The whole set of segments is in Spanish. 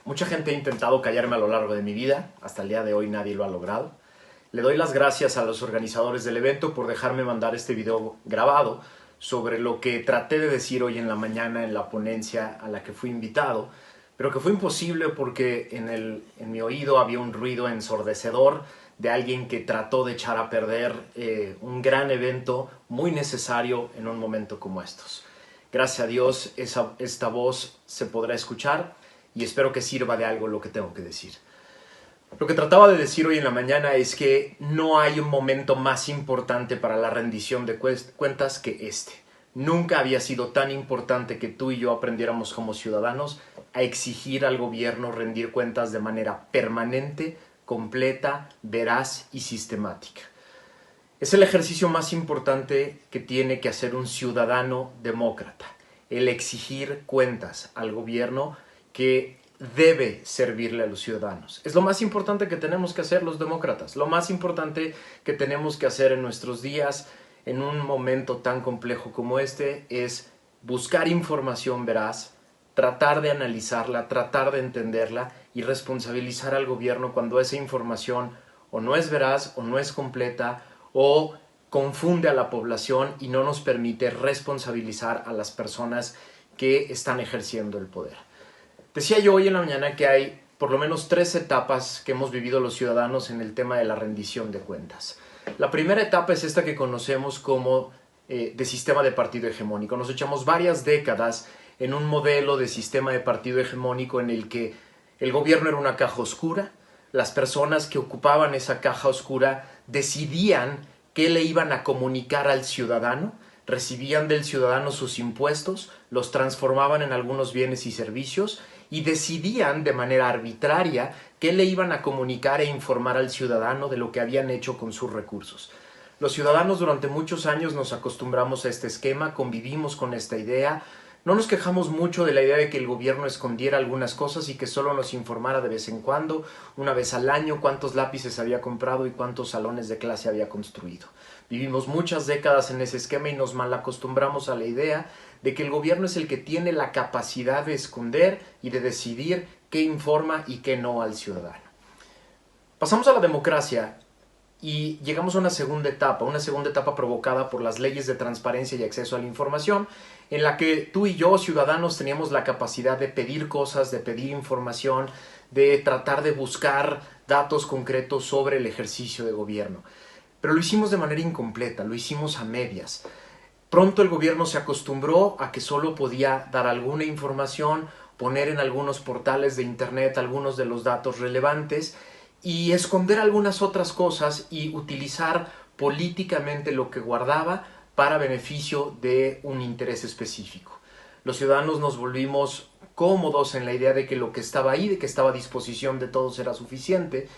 Mucha gente ha intentado callarme a lo largo de mi vida, hasta el día de hoy nadie lo ha logrado. Le doy las gracias a los organizadores del evento por dejarme mandar este video grabado sobre lo que traté de decir hoy en la mañana en la ponencia a la que fui invitado, pero que fue imposible porque en mi oído había un ruido ensordecedor de alguien que trató de echar a perder un gran evento muy necesario en un momento como estos. Gracias a Dios esta voz se podrá escuchar y espero que sirva de algo lo que tengo que decir. Lo que trataba de decir hoy en la mañana es que no hay un momento más importante para la rendición de cuentas que este. Nunca había sido tan importante que tú y yo aprendiéramos como ciudadanos a exigir al gobierno rendir cuentas de manera permanente, completa, veraz y sistemática. Es el ejercicio más importante que tiene que hacer un ciudadano demócrata, el exigir cuentas al gobierno que debe servirle a los ciudadanos. Es lo más importante que tenemos que hacer los demócratas, lo más importante que tenemos que hacer en nuestros días, en un momento tan complejo como este, es buscar información veraz, tratar de analizarla, tratar de entenderla y responsabilizar al gobierno cuando esa información o no es veraz o no es completa o confunde a la población y no nos permite responsabilizar a las personas que están ejerciendo el poder. Decía yo hoy en la mañana que hay por lo menos 3 etapas que hemos vivido los ciudadanos en el tema de la rendición de cuentas. La primera etapa es esta que conocemos como de sistema de partido hegemónico. Nos echamos varias décadas en un modelo de sistema de partido hegemónico en el que el gobierno era una caja oscura, las personas que ocupaban esa caja oscura decidían qué le iban a comunicar al ciudadano, recibían del ciudadano sus impuestos, los transformaban en algunos bienes y servicios y decidían de manera arbitraria qué le iban a comunicar e informar al ciudadano de lo que habían hecho con sus recursos. Los ciudadanos durante muchos años nos acostumbramos a este esquema, convivimos con esta idea, no nos quejamos mucho de la idea de que el gobierno escondiera algunas cosas y que solo nos informara de vez en cuando, una vez al año, cuántos lápices había comprado y cuántos salones de clase había construido. Vivimos muchas décadas en ese esquema y nos malacostumbramos a la idea de que el gobierno es el que tiene la capacidad de esconder y de decidir qué informa y qué no al ciudadano. Pasamos a la democracia y llegamos a una segunda etapa provocada por las leyes de transparencia y acceso a la información, en la que tú y yo, ciudadanos, teníamos la capacidad de pedir cosas, de pedir información, de tratar de buscar datos concretos sobre el ejercicio de gobierno. Pero lo hicimos de manera incompleta, lo hicimos a medias. Pronto el gobierno se acostumbró a que solo podía dar alguna información, poner en algunos portales de internet algunos de los datos relevantes y esconder algunas otras cosas y utilizar políticamente lo que guardaba para beneficio de un interés específico. Los ciudadanos nos volvimos cómodos en la idea de que lo que estaba ahí, de que estaba a disposición de todos era suficiente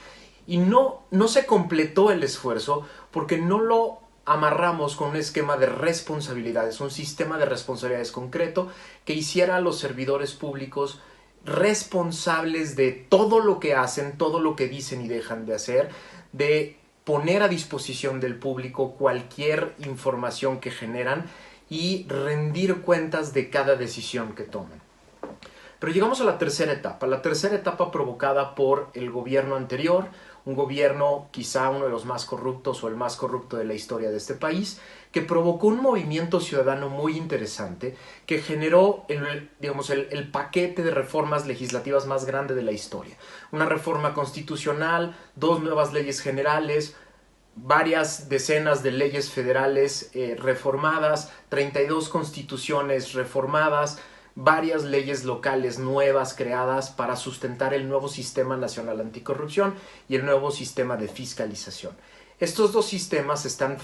y no se completó el esfuerzo porque no lo amarramos con un esquema de responsabilidades, un sistema de responsabilidades concreto que hiciera a los servidores públicos responsables de todo lo que hacen, todo lo que dicen y dejan de hacer, de poner a disposición del público cualquier información que generan y rendir cuentas de cada decisión que toman. Pero llegamos a la tercera etapa provocada por el gobierno anterior, un gobierno quizá uno de los más corruptos o el más corrupto de la historia de este país, que provocó un movimiento ciudadano muy interesante que generó el paquete de reformas legislativas más grande de la historia. Una reforma constitucional, 2 nuevas leyes generales, varias decenas de leyes federales reformadas, 32 constituciones reformadas, varias leyes locales nuevas creadas para sustentar el nuevo Sistema Nacional Anticorrupción y el nuevo sistema de fiscalización. Estos 2 sistemas están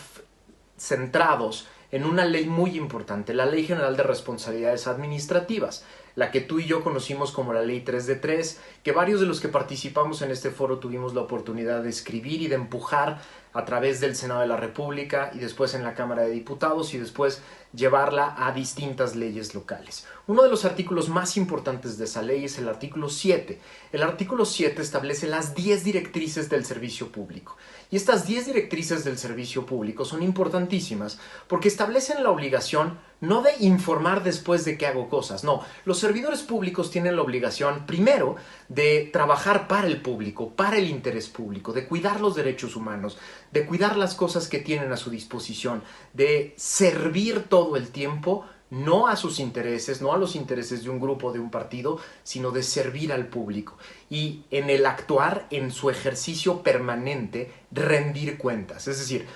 centrados en una ley muy importante, la Ley General de Responsabilidades Administrativas, la que tú y yo conocimos como la Ley 3 de 3, que varios de los que participamos en este foro tuvimos la oportunidad de escribir y de empujar a través del Senado de la República y después en la Cámara de Diputados y después llevarla a distintas leyes locales. Uno de los artículos más importantes de esa ley es el artículo 7. El artículo 7 establece las 10 directrices del servicio público. Y estas 10 directrices del servicio público son importantísimas porque establecen la obligación no de informar después de que hago cosas. No, los servidores públicos tienen la obligación, primero, de trabajar para el público, para el interés público, de cuidar los derechos humanos, de cuidar las cosas que tienen a su disposición, de servir todo el tiempo, no a sus intereses, no a los intereses de un grupo, de un partido, sino de servir al público. Y en el actuar, en su ejercicio permanente, rendir cuentas. Es decir,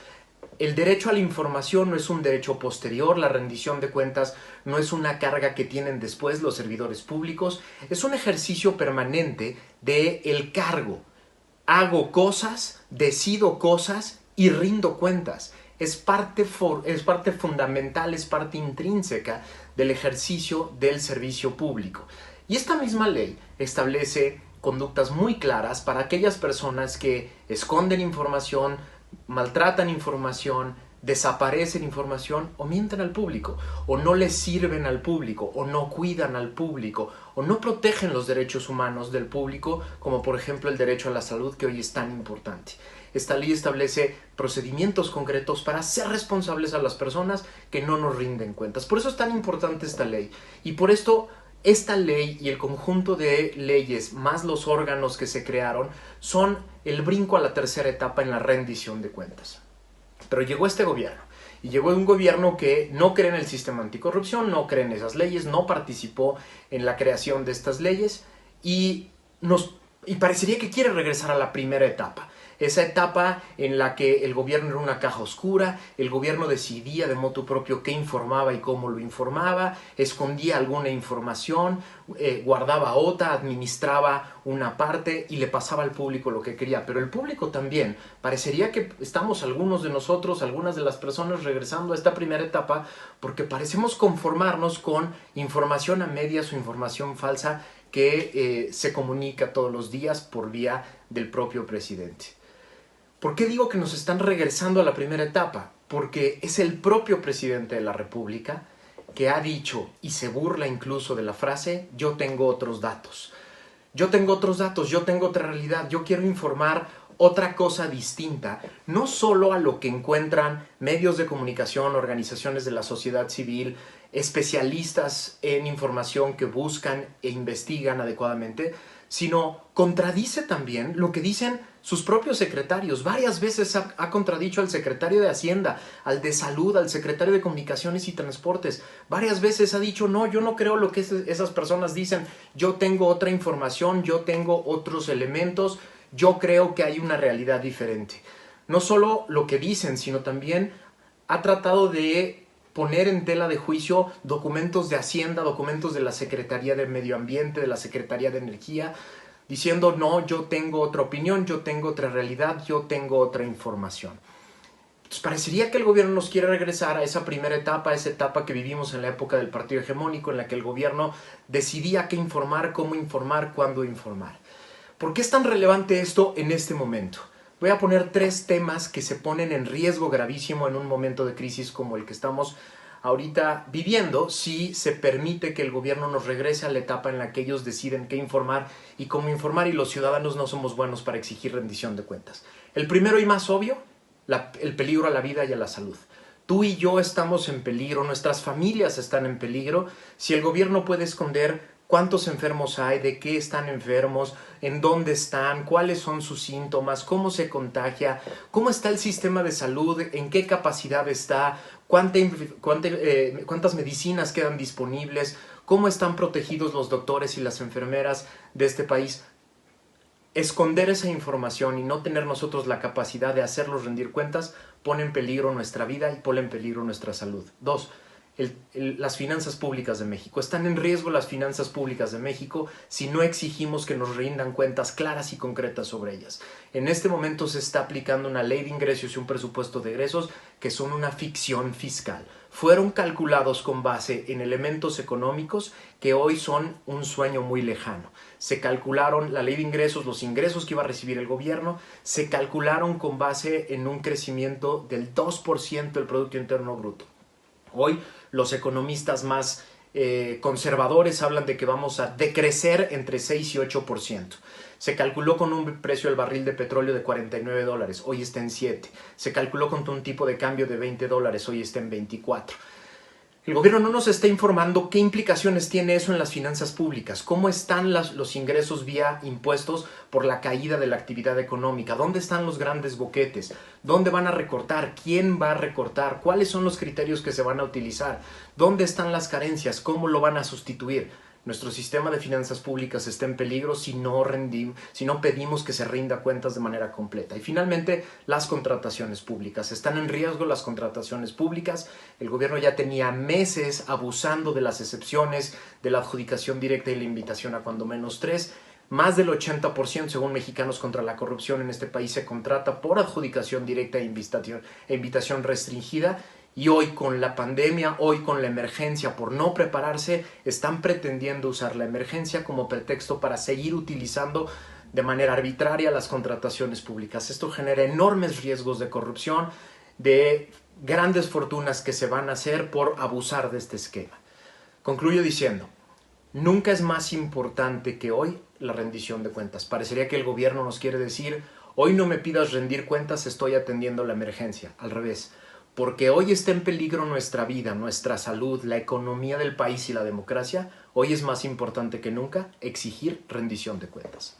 el derecho a la información no es un derecho posterior, la rendición de cuentas no es una carga que tienen después los servidores públicos, es un ejercicio permanente del cargo. Hago cosas, decido cosas y rindo cuentas. Es parte fundamental, es parte intrínseca del ejercicio del servicio público. Y esta misma ley establece conductas muy claras para aquellas personas que esconden información, maltratan información, desaparecen información o mienten al público, o no les sirven al público, o no cuidan al público, o no protegen los derechos humanos del público, como por ejemplo el derecho a la salud, que hoy es tan importante. Esta ley establece procedimientos concretos para hacer responsables a las personas que no nos rinden cuentas. Por eso es tan importante esta ley, y por esto esta ley y el conjunto de leyes más los órganos que se crearon son el brinco a la tercera etapa en la rendición de cuentas. Pero llegó este gobierno, y llegó un gobierno que no cree en el sistema anticorrupción, no cree en esas leyes, no participó en la creación de estas leyes y parecería que quiere regresar a la primera etapa. Esa etapa en la que el gobierno era una caja oscura, el gobierno decidía de motu propio qué informaba y cómo lo informaba, escondía alguna información, guardaba otra, administraba una parte y le pasaba al público lo que quería. Pero el público también, parecería que estamos algunos de nosotros, algunas de las personas regresando a esta primera etapa porque parecemos conformarnos con información a medias o información falsa que se comunica todos los días por vía del propio presidente. ¿Por qué digo que nos están regresando a la primera etapa? Porque es el propio presidente de la República que ha dicho, y se burla incluso de la frase, yo tengo otros datos. Yo tengo otros datos, yo tengo otra realidad, yo quiero informar otra cosa distinta, no solo a lo que encuentran medios de comunicación, organizaciones de la sociedad civil, especialistas en información que buscan e investigan adecuadamente, sino contradice también lo que dicen sus propios secretarios. Varias veces ha contradicho al secretario de Hacienda, al de Salud, al secretario de Comunicaciones y Transportes. Varias veces ha dicho, no, yo no creo lo que esas personas dicen, yo tengo otra información, yo tengo otros elementos, yo creo que hay una realidad diferente. No solo lo que dicen, sino también ha tratado de poner en tela de juicio documentos de Hacienda, documentos de la Secretaría de Medio Ambiente, de la Secretaría de Energía, diciendo, no, yo tengo otra opinión, yo tengo otra realidad, yo tengo otra información. Entonces parecería que el gobierno nos quiere regresar a esa primera etapa, a esa etapa que vivimos en la época del partido hegemónico, en la que el gobierno decidía qué informar, cómo informar, cuándo informar. ¿Por qué es tan relevante esto en este momento? Voy a poner 3 temas que se ponen en riesgo gravísimo en un momento de crisis como el que estamos ahorita viviendo, si se permite que el gobierno nos regrese a la etapa en la que ellos deciden qué informar y cómo informar, y los ciudadanos no somos buenos para exigir rendición de cuentas. El primero y más obvio, el peligro a la vida y a la salud. Tú y yo estamos en peligro, nuestras familias están en peligro, si el gobierno puede esconder cuántos enfermos hay, de qué están enfermos, en dónde están, cuáles son sus síntomas, cómo se contagia, cómo está el sistema de salud, en qué capacidad está, cuántas medicinas quedan disponibles, cómo están protegidos los doctores y las enfermeras de este país. Esconder esa información y no tener nosotros la capacidad de hacerlos rendir cuentas pone en peligro nuestra vida y pone en peligro nuestra salud. 2. Las finanzas públicas de México. Están en riesgo las finanzas públicas de México si no exigimos que nos rindan cuentas claras y concretas sobre ellas. En este momento se está aplicando una ley de ingresos y un presupuesto de egresos que son una ficción fiscal. Fueron calculados con base en elementos económicos que hoy son un sueño muy lejano. Se calcularon la ley de ingresos, los ingresos que iba a recibir el gobierno, se calcularon con base en un crecimiento del 2% del Producto Interno Bruto. Hoy los economistas más conservadores hablan de que vamos a decrecer entre 6 y 8%. Se calculó con un precio del barril de petróleo de $49, hoy está en 7. Se calculó con un tipo de cambio de $20, hoy está en 24. El gobierno no nos está informando qué implicaciones tiene eso en las finanzas públicas, cómo están los ingresos vía impuestos por la caída de la actividad económica, dónde están los grandes boquetes, dónde van a recortar, quién va a recortar, cuáles son los criterios que se van a utilizar, dónde están las carencias, cómo lo van a sustituir. Nuestro sistema de finanzas públicas está en peligro si no pedimos que se rinda cuentas de manera completa. Y finalmente, las contrataciones públicas. Están en riesgo las contrataciones públicas. El gobierno ya tenía meses abusando de las excepciones, de la adjudicación directa y la invitación a cuando menos 3. Más del 80%, según Mexicanos contra la Corrupción, en este país se contrata por adjudicación directa e invitación restringida. Y hoy con la pandemia, hoy con la emergencia, por no prepararse, están pretendiendo usar la emergencia como pretexto para seguir utilizando de manera arbitraria las contrataciones públicas. Esto genera enormes riesgos de corrupción, de grandes fortunas que se van a hacer por abusar de este esquema. Concluyo diciendo, nunca es más importante que hoy la rendición de cuentas. Parecería que el gobierno nos quiere decir, hoy no me pidas rendir cuentas, estoy atendiendo la emergencia. Al revés. Porque hoy está en peligro nuestra vida, nuestra salud, la economía del país y la democracia, hoy es más importante que nunca exigir rendición de cuentas.